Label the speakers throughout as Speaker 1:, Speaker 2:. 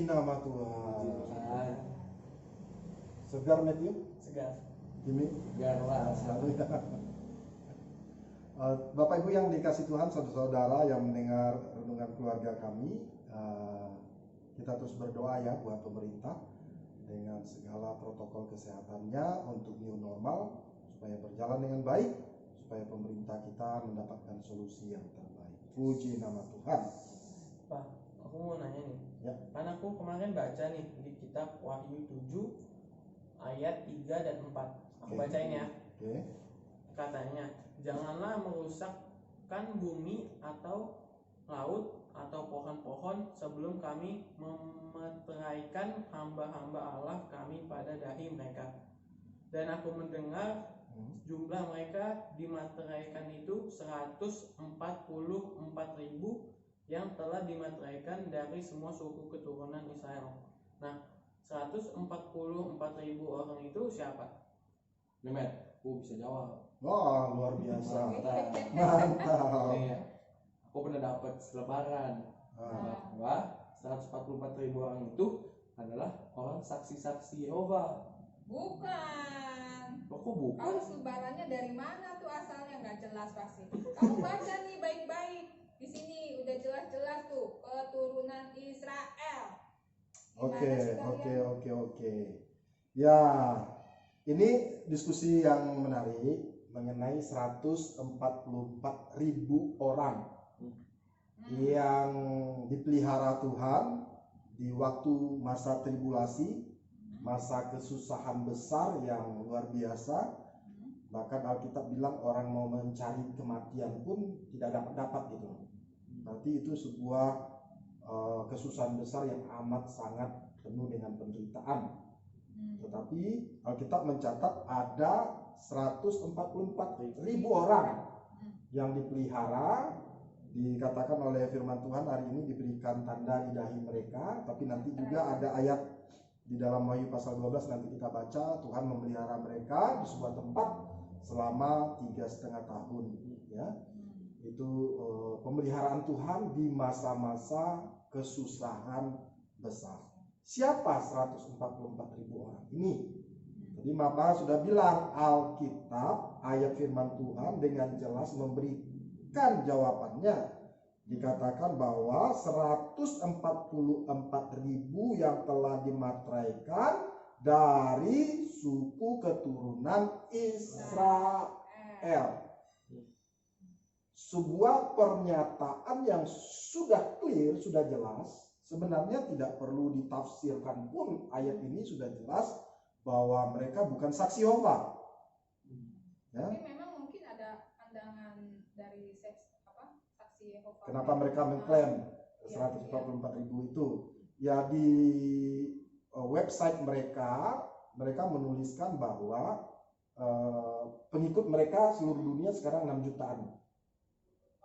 Speaker 1: nama Tuhan.
Speaker 2: Puji Tuhan.
Speaker 1: Segar Matthew?
Speaker 3: Segar.
Speaker 1: Ini?
Speaker 2: Segar lah.
Speaker 1: Selalu ya. Bapak Ibu yang dikasih Tuhan, saudara-saudara yang mendengar renungan keluarga kami, kita terus berdoa ya buat pemerintah dengan segala protokol kesehatannya untuk new normal supaya berjalan dengan baik, supaya pemerintah kita mendapatkan solusi yang terbaik. Puji nama Tuhan.
Speaker 3: Pak, aku mau nanya nih.
Speaker 1: Ya.
Speaker 3: Kan aku kemarin baca nih di kitab Wahyu 7 ayat 3 dan 4. Aku
Speaker 1: Oke.
Speaker 3: bacain ya.
Speaker 1: Oke.
Speaker 3: Katanya, janganlah merusakkan bumi atau laut atau pohon-pohon sebelum kami memeteraikan hamba-hamba Allah kami pada dahi mereka. Dan aku mendengar jumlah mereka dimateraikan itu 144.000 yang telah dimateraikan dari semua suku keturunan Israel. Nah, 144.000 orang itu siapa?
Speaker 2: Memet, aku bisa jawab.
Speaker 1: Wah, luar biasa.
Speaker 2: Mantap.
Speaker 1: Mantap.
Speaker 2: Nih, aku pernah dapat selebaran
Speaker 1: Ah,
Speaker 2: bahwa 144.000 orang itu adalah orang saksi-saksi Yehova.
Speaker 4: Bukan.
Speaker 2: Kok bukan?
Speaker 4: Kamu selebarannya dari mana tuh asalnya, nggak jelas pasti. Kamu baca nih baik-baik. Di sini udah jelas-jelas tuh keturunan Israel.
Speaker 1: Oke,
Speaker 4: Gimana sih kalian?
Speaker 1: oke. Ya, ini diskusi yang menarik mengenai 144.000 orang yang dipelihara Tuhan di waktu masa tribulasi, masa kesusahan besar yang luar biasa. Bahkan Alkitab bilang orang mau mencari kematian pun tidak dapat gitu. Berarti itu sebuah kesusahan besar yang amat sangat penuh dengan penderitaan. Tetapi Alkitab mencatat ada 144.000 orang yang dipelihara. Dikatakan oleh firman Tuhan hari ini diberikan tanda di dahi mereka. Tapi nanti juga ada ayat di dalam Wahyu pasal 12 nanti kita baca, Tuhan memelihara mereka di sebuah tempat selama 3,5 tahun ya. Itu pemeliharaan Tuhan di masa-masa kesusahan besar. Siapa 144.000 orang ini? Jadi Mama sudah bilang Alkitab ayat firman Tuhan dengan jelas memberikan jawabannya. Dikatakan bahwa 144.000 yang telah dimateraikan dari suku keturunan Israel. Sebuah pernyataan yang sudah clear, sudah jelas. Sebenarnya tidak perlu ditafsirkan pun, ayat ini sudah jelas bahwa mereka bukan saksi Yehova. Ya.
Speaker 4: Tapi memang mungkin ada pandangan dari saksi Yehova.
Speaker 1: Kenapa mereka mengklaim 144.000 itu? Ya di website mereka menuliskan bahwa pengikut mereka seluruh dunia sekarang 6 jutaan.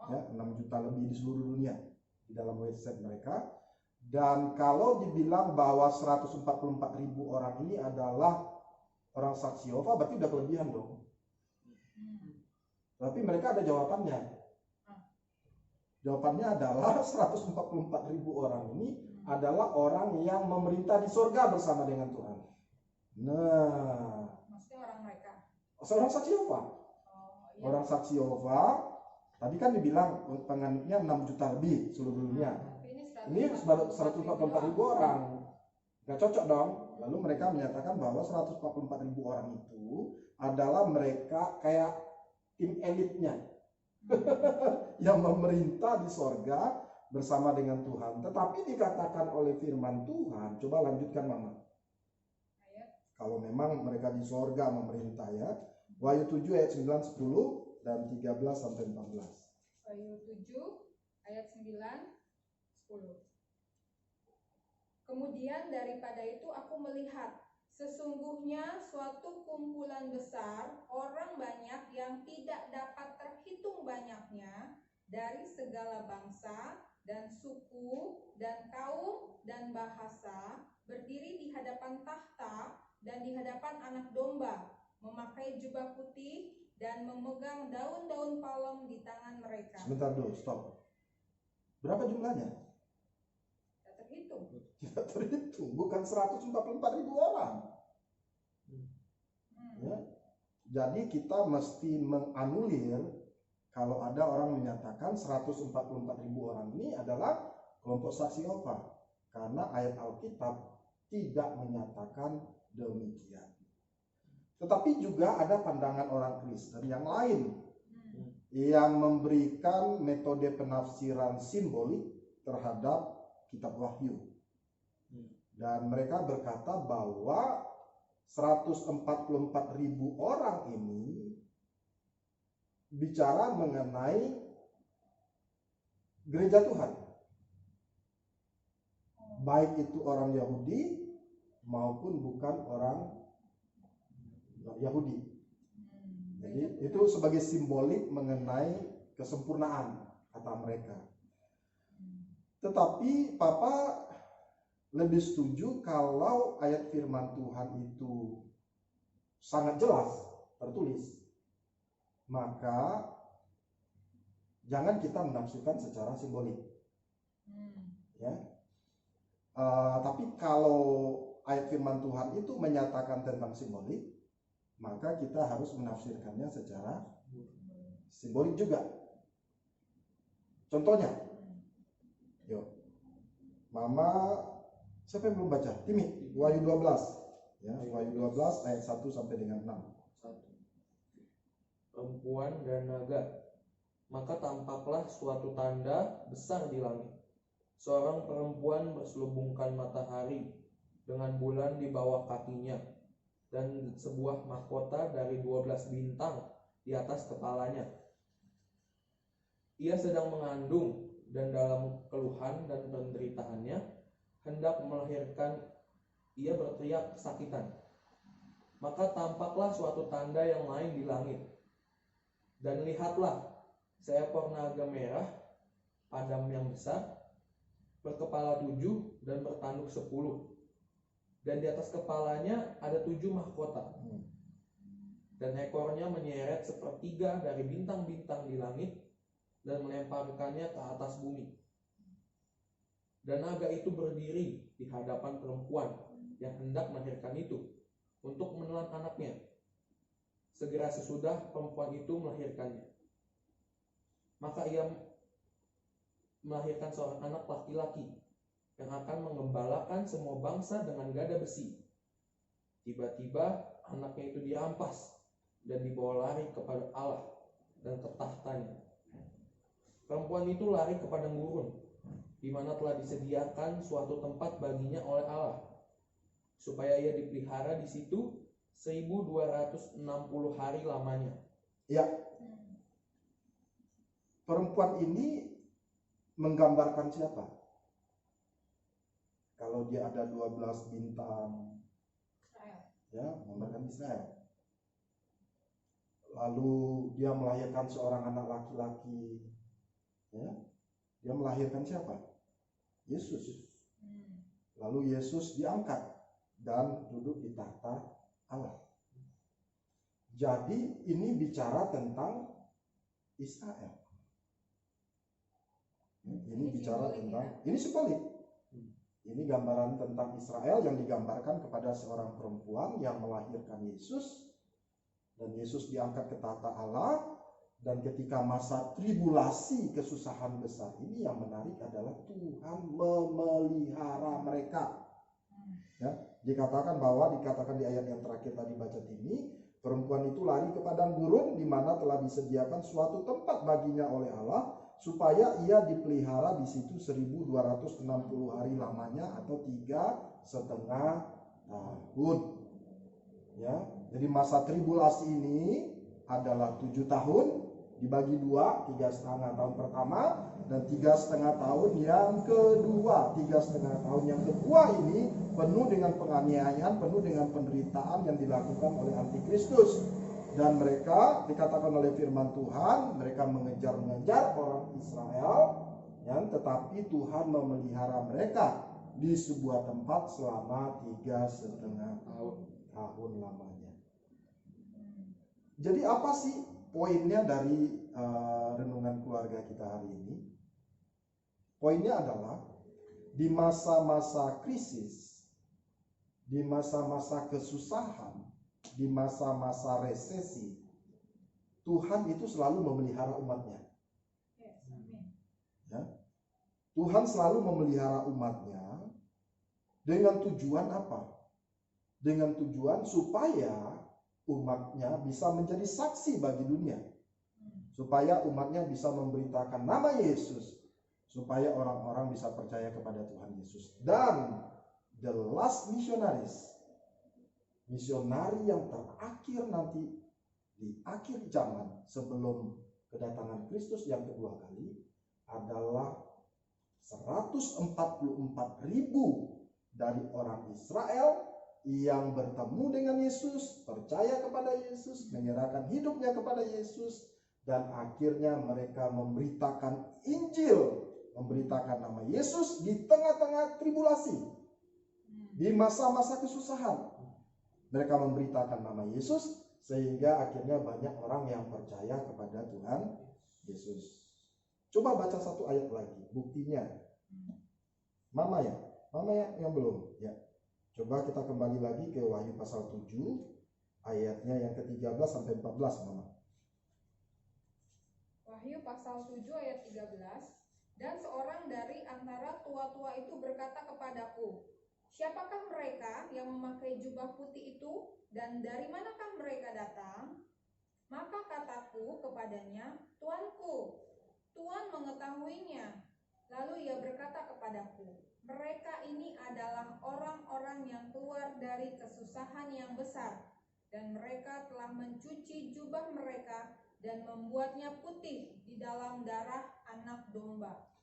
Speaker 1: Ya, 6 juta lebih di seluruh dunia di dalam website mereka. Dan kalau dibilang bahwa 144.000 orang ini adalah orang saksi Yehova, berarti udah kelebihan dong. Tapi mereka ada jawabannya. Jawabannya adalah 144.000 orang ini adalah orang yang memerintah di surga bersama dengan Tuhan. Nah,
Speaker 4: Maksudnya orang mereka.
Speaker 1: seorang saksi Yehova.
Speaker 4: Iya.
Speaker 1: Orang saksi Yehova, tadi kan dibilang penganutnya 6 juta lebih seluruh dunia. Ini 144.000 orang. Gak cocok dong. Lalu mereka menyatakan bahwa 144.000 orang itu adalah mereka kayak tim elitnya yang memerintah di sorga bersama dengan Tuhan. Tetapi dikatakan oleh firman Tuhan, coba lanjutkan Mama. Kalau memang mereka di sorga memerintah ya. Wahyu 7 ayat 9, 10 dan 13 sampai 14.
Speaker 4: Wahyu 7 ayat 9 10. Kemudian daripada itu aku melihat sesungguhnya suatu kumpulan besar orang banyak yang tidak dapat terhitung banyaknya dari segala bangsa dan suku dan kaum dan bahasa berdiri di hadapan tahta dan di hadapan anak domba, memakai jubah putih dan memegang daun-daun palem di tangan mereka.
Speaker 1: Sebentar dulu, stop. Berapa jumlahnya?
Speaker 4: terhitung.
Speaker 1: Tidak terhitung, bukan 144.000 orang. Ya. Jadi kita mesti menganulir kalau ada orang menyatakan 144.000 orang ini adalah kelompok saksi Yehova, karena ayat Alkitab tidak menyatakan demikian. Tetapi juga ada pandangan orang Kristen yang lain yang memberikan metode penafsiran simbolik terhadap kitab Wahyu. Dan mereka berkata bahwa 144.000 orang ini bicara mengenai gereja Tuhan. Baik itu orang Yahudi maupun bukan orang Yahudi. Jadi itu sebagai simbolik mengenai kesempurnaan, kata mereka. Tetapi Papa lebih setuju kalau ayat firman Tuhan itu sangat jelas tertulis, maka jangan kita menafsirkan secara simbolik. Ya. Tapi kalau ayat firman Tuhan itu menyatakan tentang simbolik, maka kita harus menafsirkannya secara simbolik juga. Contohnya, yuk, Mama, siapa yang belum baca? Timi, Wahyu 12. Ya, Wahyu 12 ayat 1 sampai dengan 6.
Speaker 2: 1. Perempuan dan naga. Maka tampaklah suatu tanda besar di langit. Seorang perempuan berselubungkan matahari dengan bulan di bawah kakinya, dan sebuah mahkota dari 12 bintang di atas kepalanya. Ia sedang mengandung, dan dalam keluhan dan penderitaannya hendak melahirkan. Ia berteriak kesakitan. Maka tampaklah suatu tanda yang lain di langit. Dan lihatlah, seekor naga merah, padam yang besar, berkepala 7 dan bertanduk 10. Dan di atas kepalanya ada 7 mahkota. Dan ekornya menyeret sepertiga dari bintang-bintang di langit dan melemparkannya ke atas bumi. Dan naga itu berdiri di hadapan perempuan yang hendak melahirkan itu untuk menelan anaknya. Segera sesudah perempuan itu melahirkannya, maka ia melahirkan seorang anak laki-laki yang akan mengembalakan semua bangsa dengan gada besi. Tiba-tiba anaknya itu dirampas dan dibawa lari kepada Allah dan ke tahtanya. Perempuan itu lari ke padang gurun, di mana telah disediakan suatu tempat baginya oleh Allah, supaya ia dipelihara di situ 1260 hari lamanya.
Speaker 1: Ya, perempuan ini menggambarkan siapa? Kalau dia ada 12 bintang, ya, menggambarkan Israel. Lalu dia melahirkan seorang anak laki-laki, ya, dia melahirkan siapa? Yesus. Lalu Yesus diangkat dan duduk di tahta Allah. Jadi ini bicara tentang Israel. Ini bicara tentang, ini simbolik. Ini gambaran tentang Israel yang digambarkan kepada seorang perempuan yang melahirkan Yesus, dan Yesus diangkat ke tahta Allah. Dan ketika masa tribulasi kesusahan besar ini, yang menarik adalah Tuhan memelihara mereka. Ya, dikatakan di ayat yang terakhir tadi baca ini, perempuan itu lari ke padang gurun di mana telah disediakan suatu tempat baginya oleh Allah, supaya ia dipelihara di situ 1260 hari lamanya, atau 3,5 tahun. Ya, jadi masa tribulasi ini adalah 7 tahun dibagi 2, 3,5 tahun pertama dan 3,5 tahun yang kedua. 3,5 tahun yang kedua ini penuh dengan penganiayaan, penuh dengan penderitaan yang dilakukan oleh antikristus. Dan mereka, dikatakan oleh firman Tuhan, mereka mengejar-ngejar orang Israel, ya, tetapi Tuhan memelihara mereka di sebuah tempat selama 3,5 tahun lamanya. Jadi apa sih poinnya dari renungan keluarga kita hari ini? Poinnya adalah di masa-masa krisis, di masa-masa kesusahan, di masa-masa resesi, Tuhan itu selalu memelihara umatnya.
Speaker 4: Yes, amin.
Speaker 1: Ya. Tuhan selalu memelihara umatnya dengan tujuan apa? Dengan tujuan supaya umatnya bisa menjadi saksi bagi dunia. Supaya umatnya bisa memberitakan nama Yesus. Supaya orang-orang bisa percaya kepada Tuhan Yesus. Dan the last missionaries, misionari yang terakhir nanti di akhir zaman sebelum kedatangan Kristus yang kedua kali adalah 144.000 dari orang Israel yang bertemu dengan Yesus, percaya kepada Yesus, menyerahkan hidupnya kepada Yesus, dan akhirnya mereka memberitakan Injil, memberitakan nama Yesus di tengah-tengah tribulasi, di masa-masa kesusahan. Mereka memberitakan nama Yesus sehingga akhirnya banyak orang yang percaya kepada Tuhan Yesus. Coba baca satu ayat lagi, buktinya. Mama ya yang belum ya. Coba kita kembali lagi ke Wahyu pasal 7 ayatnya yang ke-13 sampai 14, Mama.
Speaker 4: Wahyu pasal 7 ayat 13. Dan seorang dari antara tua-tua itu berkata kepadaku, siapakah mereka yang memakai jubah putih itu, dan dari manakah mereka datang? Maka kataku kepadanya, Tuanku, Tuhan mengetahuinya. Lalu ia berkata kepadaku, mereka ini adalah orang-orang yang keluar dari kesusahan yang besar, dan mereka telah mencuci jubah mereka dan membuatnya putih di dalam darah anak domba.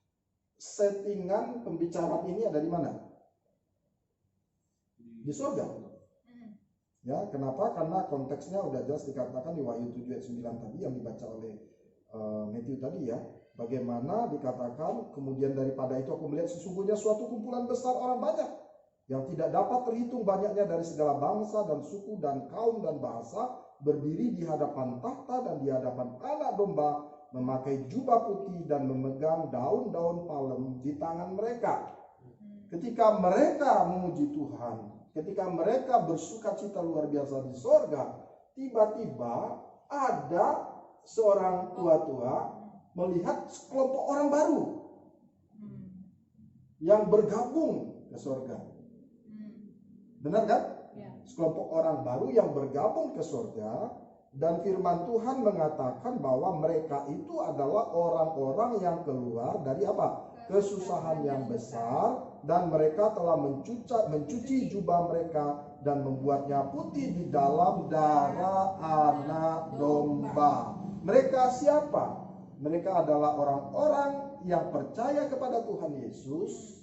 Speaker 1: Settingan pembicaraan ini ada di mana? Di surga. Ya, kenapa? Karena konteksnya udah jelas dikatakan di Wahyu 7 ayat 9 tadi yang dibaca oleh Matthew tadi ya. Bagaimana dikatakan, kemudian daripada itu aku melihat sesungguhnya suatu kumpulan besar orang banyak yang tidak dapat terhitung banyaknya dari segala bangsa dan suku dan kaum dan bahasa, berdiri di hadapan tahta dan di hadapan anak domba, memakai jubah putih dan memegang daun-daun palem di tangan mereka. Ketika mereka memuji Tuhan, ketika mereka bersukacita luar biasa di sorga, tiba-tiba ada seorang tua-tua melihat sekelompok orang baru yang bergabung ke sorga. Benar kan?
Speaker 4: Ya.
Speaker 1: Sekelompok orang baru yang bergabung ke sorga, dan firman Tuhan mengatakan bahwa mereka itu adalah orang-orang yang keluar dari apa? Kesusahan yang besar, dan mereka telah mencuci jubah mereka dan membuatnya putih di dalam darah anak domba. Mereka siapa? Mereka adalah orang-orang yang percaya kepada Tuhan Yesus.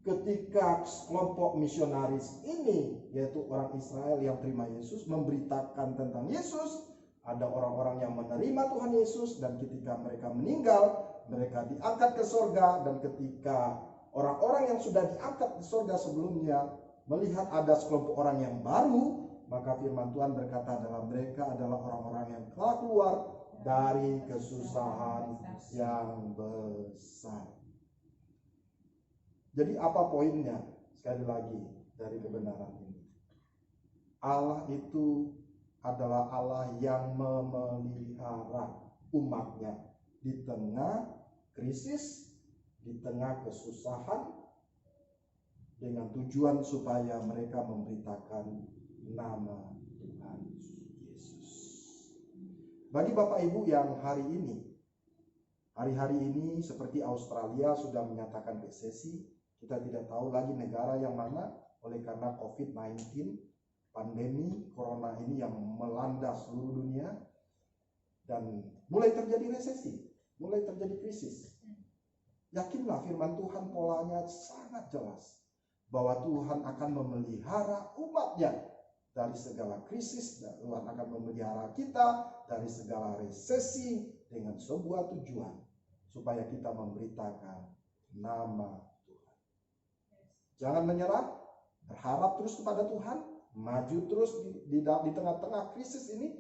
Speaker 1: Ketika kelompok misionaris ini, yaitu orang Israel yang terima Yesus, memberitakan tentang Yesus, ada orang-orang yang menerima Tuhan Yesus, dan ketika mereka meninggal, mereka diangkat ke sorga. Dan ketika orang-orang yang sudah diangkat ke sorga sebelumnya melihat ada sekelompok orang yang baru, maka firman Tuhan berkata dalam mereka adalah orang-orang yang telah keluar dari kesusahan yang besar. Jadi apa poinnya? Sekali lagi dari kebenaran ini, Allah itu adalah Allah yang memelihara umatnya di tengah krisis, di tengah kesusahan, dengan tujuan supaya mereka memberitakan nama Tuhan Yesus. Bagi Bapak Ibu yang hari-hari ini seperti Australia sudah menyatakan resesi, kita tidak tahu lagi negara yang mana oleh karena COVID-19, pandemi corona ini yang melanda seluruh dunia, dan mulai terjadi resesi, mulai terjadi krisis. Yakinlah firman Tuhan polanya sangat jelas bahwa Tuhan akan memelihara umatnya dari segala krisis, dan Tuhan akan memelihara kita dari segala resesi dengan sebuah tujuan, supaya kita memberitakan nama Tuhan. Jangan menyerah, berharap terus kepada Tuhan, maju terus di tengah-tengah krisis ini,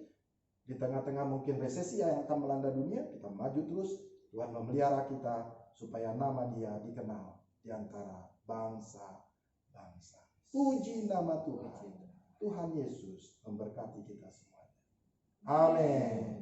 Speaker 1: di tengah-tengah mungkin resesi yang akan melanda dunia, kita maju terus. Tuhan memelihara kita supaya nama Dia dikenal di antara bangsa-bangsa. Puji nama Tuhan. Tuhan Yesus memberkati kita semuanya. Amin.